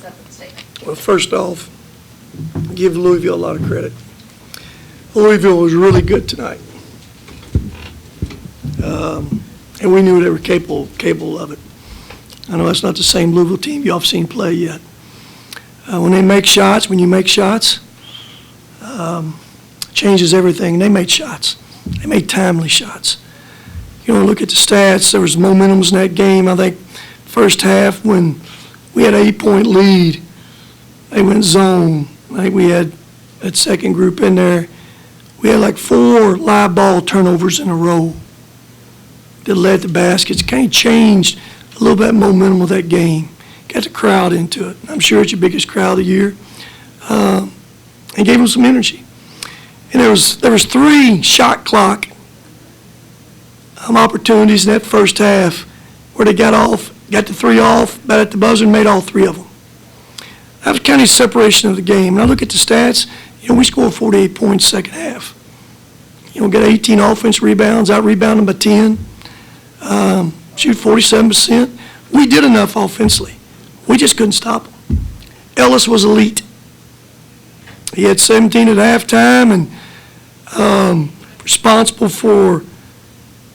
acceptance statement. Well, first off, give Louisville a lot of credit. Louisville was really good tonight. And we knew they were capable of it. I know that's not the same Louisville team y'all have seen play yet. When you make shots, changes everything. And they made shots. They made timely shots. You know, look at the stats. There was momentum in that game. I think first half when we had an 8-point lead, they went zone. I think we had that second group in there. We had like 4 live ball turnovers in a row that led to baskets. Kind of changed a little bit of momentum of that game. Got the crowd into it. I'm sure it's your biggest crowd of the year. And gave them some energy. And there was 3 shot clock opportunities in that first half where they got the 3 off, about at the buzzer, and made all 3 of them. That was kind of separation of the game. And I look at the stats, you know, we scored 48 points second half. You know, got 18 offense rebounds, out-rebounded by 10, shoot 47%. We did enough offensively. We just couldn't stop them. Ellis was elite. He had 17 at halftime and responsible for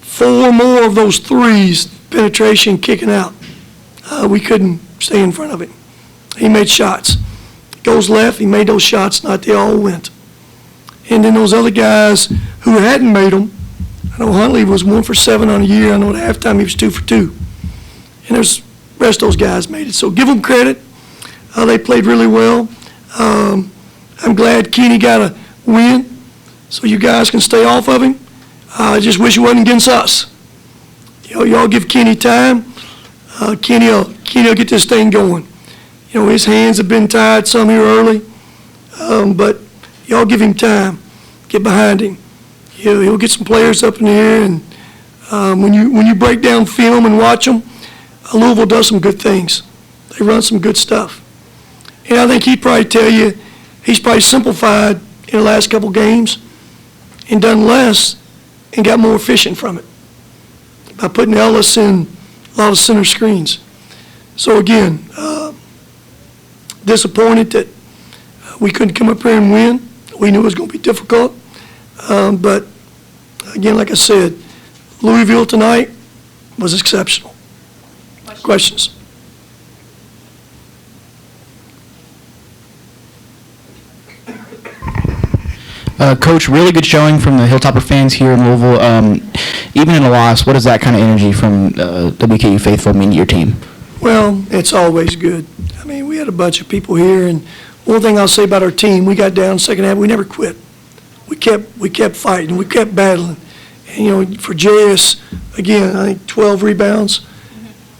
4 more of those threes, penetration, kicking out. We couldn't stay in front of him. He made shots. Goes left, he made those shots, not they all went. And then those other guys who hadn't made them, I know Huntley was 1 for 7 on a year. I know at halftime he was 2 for 2. And the rest of those guys made it. So give them credit. They played really well. I'm glad Kenny got a win so you guys can stay off of him. I just wish it wasn't against us. You know, y'all give Kenny time. Kenny will get this thing going. You know, his hands have been tied some here early, but y'all give him time. Get behind him. He'll get some players up in the air, and when you break down film and watch them, Louisville does some good things. They run some good stuff. And I think he'd probably tell you he's probably simplified in the last couple games and done less and got more efficient from it by putting Ellis in a lot of center screens. So again, disappointed that we couldn't come up here and win. We knew it was going to be difficult. But again, like I said, Louisville tonight was exceptional. Questions? Coach, really good showing from the Hilltopper fans here in Louisville. Even in a loss, what does that kind of energy from WKU faithful mean to your team? Well, it's always good. I mean, we had a bunch of people here, and one thing I'll say about our team, we got down second half, we never quit. We kept fighting, we kept battling. And, you know, for Jairus, again, I think 12 rebounds,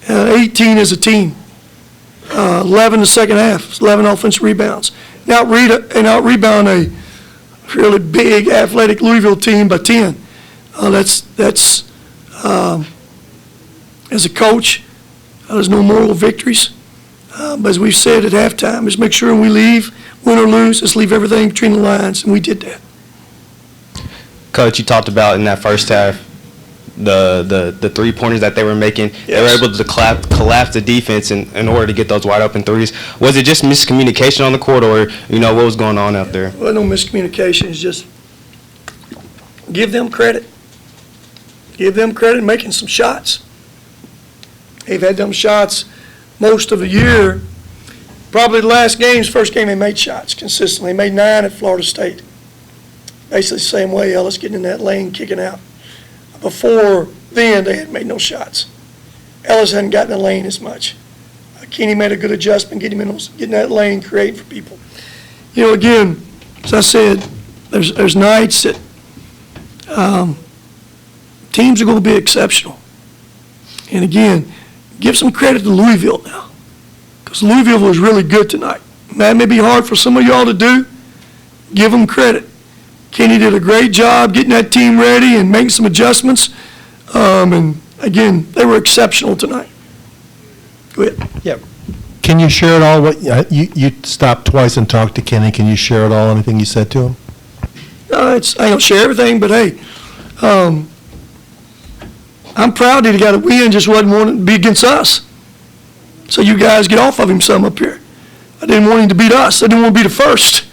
18 as a team, 11 the second half, 11 offensive rebounds. And out-rebound a really big, athletic Louisville team by 10. That's as a coach, there's no moral victories. But as we've said at halftime, just make sure when we leave, win or lose, let's leave everything between the lines, and we did that. Coach, you talked about in that first half the three-pointers that they were making. Yes. They were able to collapse the defense in order to get those wide-open threes. Was it just miscommunication on the court, or, you know, what was going on out there? Well, no miscommunication. It's just give them credit. Give them credit making some shots. They've had them shots most of the year. Probably the last games, first game they made shots consistently. They made 9 at Florida State. Basically the same way, Ellis getting in that lane, kicking out. Before then, they had made no shots. Ellis hadn't gotten in the lane as much. Kenny made a good adjustment, getting that lane, creating for people. You know, again, as I said, there's nights that teams are going to be exceptional. And again, give some credit to Louisville now, because Louisville was really good tonight. That may be hard for some of y'all to do. Give them credit. Kenny did a great job getting that team ready and making some adjustments. And again, they were exceptional tonight. Go ahead. Yep. Can you share it all? What you stopped twice and talked to Kenny. Can you share it all? Anything you said to him? I don't share everything, but hey, I'm proud that he got a win. Just wasn't wanting to be against us. So you guys get off of him some up here. I didn't want him to beat us. I didn't want to be the first.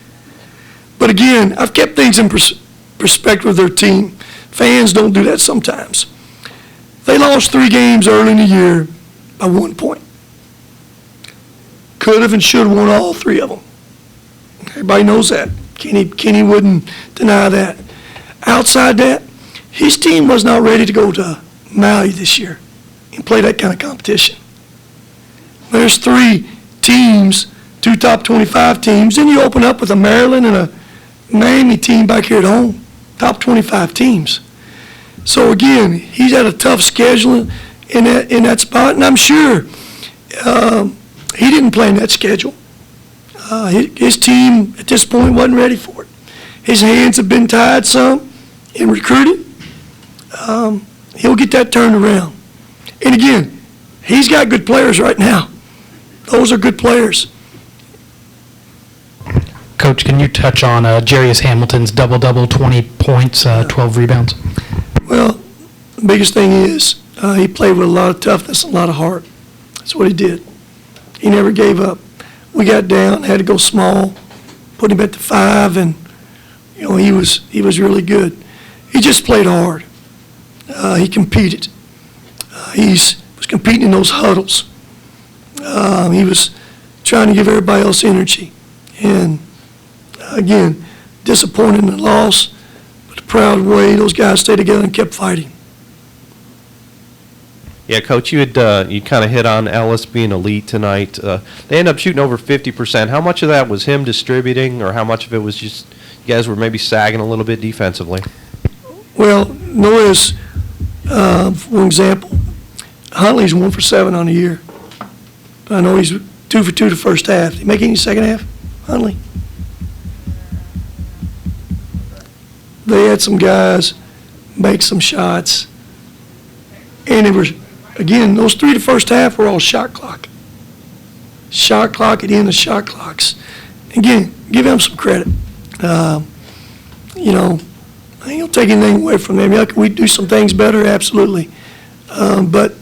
But again, I've kept things in perspective with their team. Fans don't do that sometimes. They lost 3 games early in the year by 1 point. Could have and should have won all 3 of them. Everybody knows that. Kenny wouldn't deny that. Outside that, his team was not ready to go to Maui this year and play that kind of competition. There's 3 teams, 2 top 25 teams, then you open up with a Maryland and a Miami team back here at home, top 25 teams. So again, he's had a tough schedule in that spot, and I'm sure he didn't plan that schedule. His team at this point wasn't ready for it. His hands have been tied some in recruiting. He'll get that turned around. And again, he's got good players right now. Those are good players. Coach, can you touch on Jairus Hamilton's double-double, 20 points, 12 rebounds? Well, the biggest thing is he played with a lot of toughness and a lot of heart. That's what he did. He never gave up. We got down, had to go small, put him at the 5, and he was really good. He just played hard. He competed. He was competing in those huddles. He was trying to give everybody else energy. And again, disappointed in the loss, but the proud way those guys stayed together and kept fighting. Yeah, Coach, you kind of hit on Ellis being elite tonight. They ended up shooting over 50%. How much of that was him distributing, or how much of it was just you guys were maybe sagging a little bit defensively? Well, notice, for example, Huntley's 1 for 7 on the year. I know he's 2 for 2 the first half. Did he make any second half, Huntley? They had some guys make some shots, and it was, again, those 3 the first half were all shot clock. Shot clock at the end of shot clocks. Again, give him some credit. I ain't gonna take anything away from them. Can we do some things better? Absolutely. But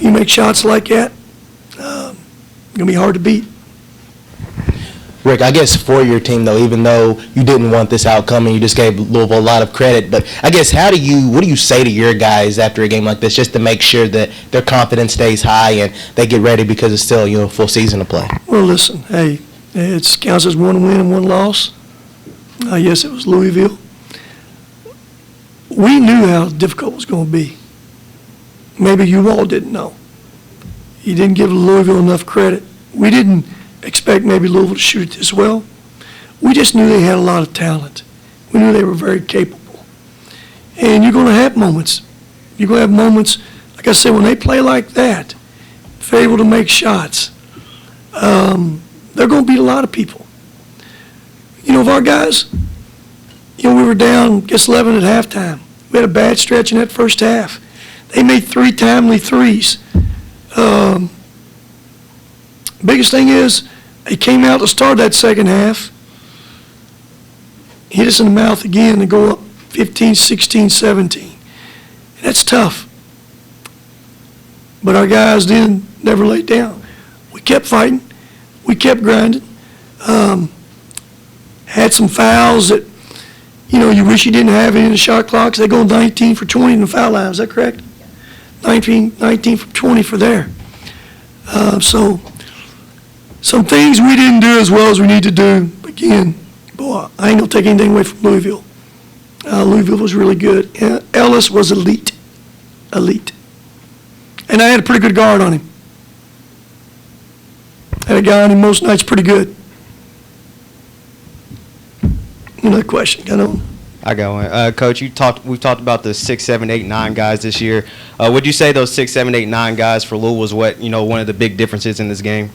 you make shots like that, it's gonna be hard to beat. Rick, I guess for your team, though, even though you didn't want this outcome and you just gave Louisville a lot of credit, but I guess what do you say to your guys after a game like this just to make sure that their confidence stays high and they get ready because it's still, a full season to play? Well, listen, hey, it counts as 1 win and 1 loss. Yes, it was Louisville. We knew how difficult it was going to be. Maybe you all didn't know. You didn't give Louisville enough credit. We didn't expect maybe Louisville to shoot it this well. We just knew they had a lot of talent. We knew they were very capable. And you're going to have moments. You're going to have moments, like I said, when they play like that, if they're able to make shots, they're going to beat a lot of people. Of our guys, we were down, 11 at halftime. We had a bad stretch in that first half. They made 3 timely threes. Biggest thing is, they came out to start that second half, hit us in the mouth again to go up 15, 16, 17. And that's tough. But our guys never laid down. We kept fighting. We kept grinding. Had some fouls that, you wish you didn't have any in the shot clocks. They go 19 for 20 in the foul line. Is that correct? 19 for 20 for there. So some things we didn't do as well as we need to do. Again, boy, I ain't going to take anything away from Louisville. Louisville was really good. Ellis was elite. And I had a pretty good guard on him. Had a guy on him most nights pretty good. Another question. I got one. Coach, we've talked about the 6, 7, 8, 9 guys this year. Would you say those 6, 7, 8, 9 guys for Louisville was what, one of the big differences in this game?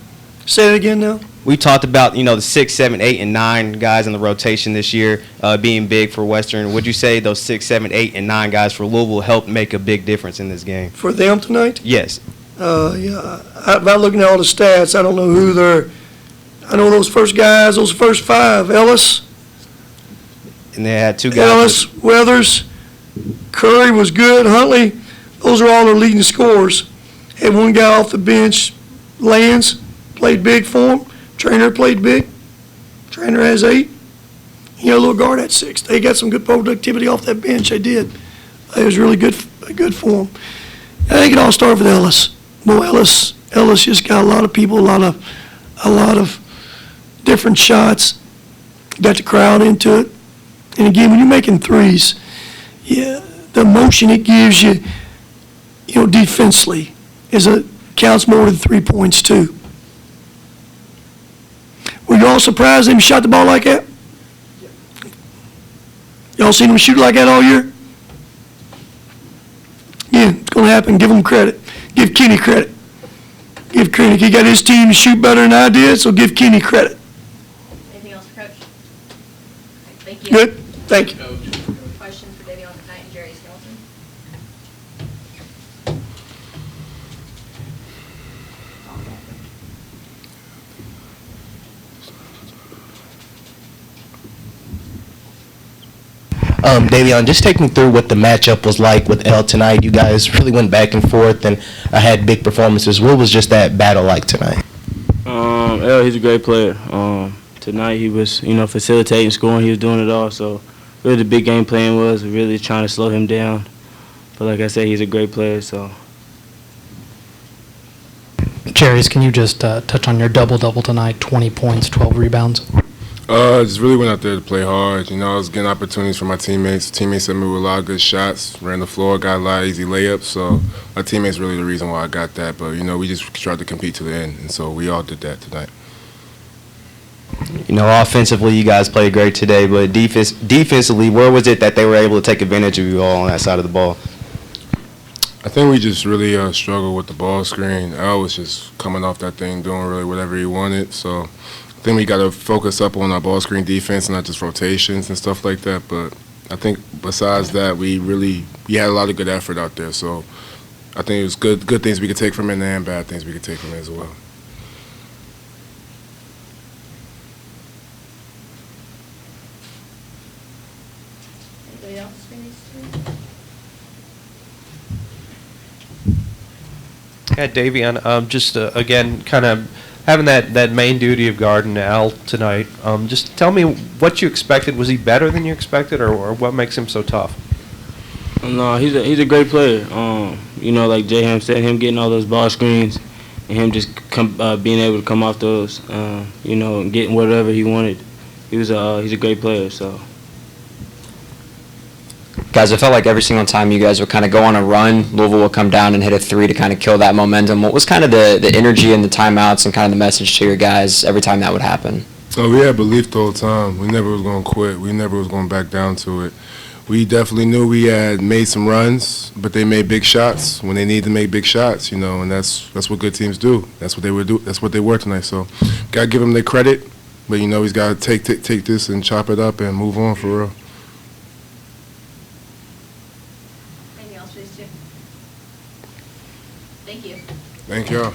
Say it again now. We talked about, the 6, 7, 8, and 9 guys in the rotation this year being big for Western. Would you say those 6, 7, 8, and 9 guys for Louisville helped make a big difference in this game? For them tonight? Yes. Yeah. By looking at all the stats, I don't know who they're. I know those first guys, those first 5, Ellis. And they had 2 guys. Ellis, Weathers, Curry was good, Huntley. Those are all their leading scorers. Had 1 guy off the bench, Lance, played big for him. Trainer played big. Trainer has 8. You know, a little guard at 6. They got some good productivity off that bench. They did. It was really good for them. I think it all started with Ellis. Boy, Ellis just got a lot of people, a lot of different shots. Got the crowd into it. And again, when you're making threes, yeah, the motion it gives you, you know, defensively counts more than 3 points too. Were you all surprised him shot the ball like that? Y'all seen him shoot like that all year? Yeah, it's going to happen. Give him credit. Give Kenny credit. Give credit. He got his team to shoot better than I did, so give Kenny credit. Anything else, Coach? Thank you. Good? Thank you. Question for Dayvion, McKnight, and Jairus Hamilton. Dayvion, just take me through what the matchup was like with L tonight. You guys really went back and forth and had big performances. What was just that battle like tonight? L, he's a great player. Tonight he was, facilitating, scoring. He was doing it all. So really the big game plan was really trying to slow him down. But like I said, he's a great player. So. Jairus, can you just touch on your double-double tonight, 20 points, 12 rebounds? Just really went out there to play hard. I was getting opportunities for my teammates. Teammates sent me with a lot of good shots, ran the floor, got a lot of easy layups. So my teammates really the reason why I got that. But, we just tried to compete to the end, and so we all did that tonight. Offensively, you guys played great today, but defensively, where was it that they were able to take advantage of you all on that side of the ball? I think we just really struggled with the ball screen. Al was just coming off that thing, doing really whatever he wanted. So I think we got to focus up on our ball screen defense and not just rotations and stuff like that. But I think besides that, we had a lot of good effort out there. So I think it was good things we could take from it and bad things we could take from it as well. Anybody else for these two? Yeah, Dayvion, just again, kind of having that main duty of guarding Al tonight. Just tell me what you expected. Was he better than you expected, or what makes him so tough? No, he's a great player. Like J Ham said, him getting all those ball screens and him just being able to come off those, and getting whatever he wanted. He's a great player. So. Guys, I felt like every single time you guys would kind of go on a run, Louisville would come down and hit a 3 to kind of kill that momentum. What was kind of the energy and the timeouts and kind of the message to your guys every time that would happen? Oh, we had belief the whole time. We never was going to quit. We never was going back down to it. We definitely knew we had made some runs, but they made big shots when they need to make big shots, and that's what good teams do. That's what they would do. That's what they were tonight. So, gotta give them their credit, but he's got to take this and chop it up and move on for real. Anything else for these two? Thank you. Thank y'all.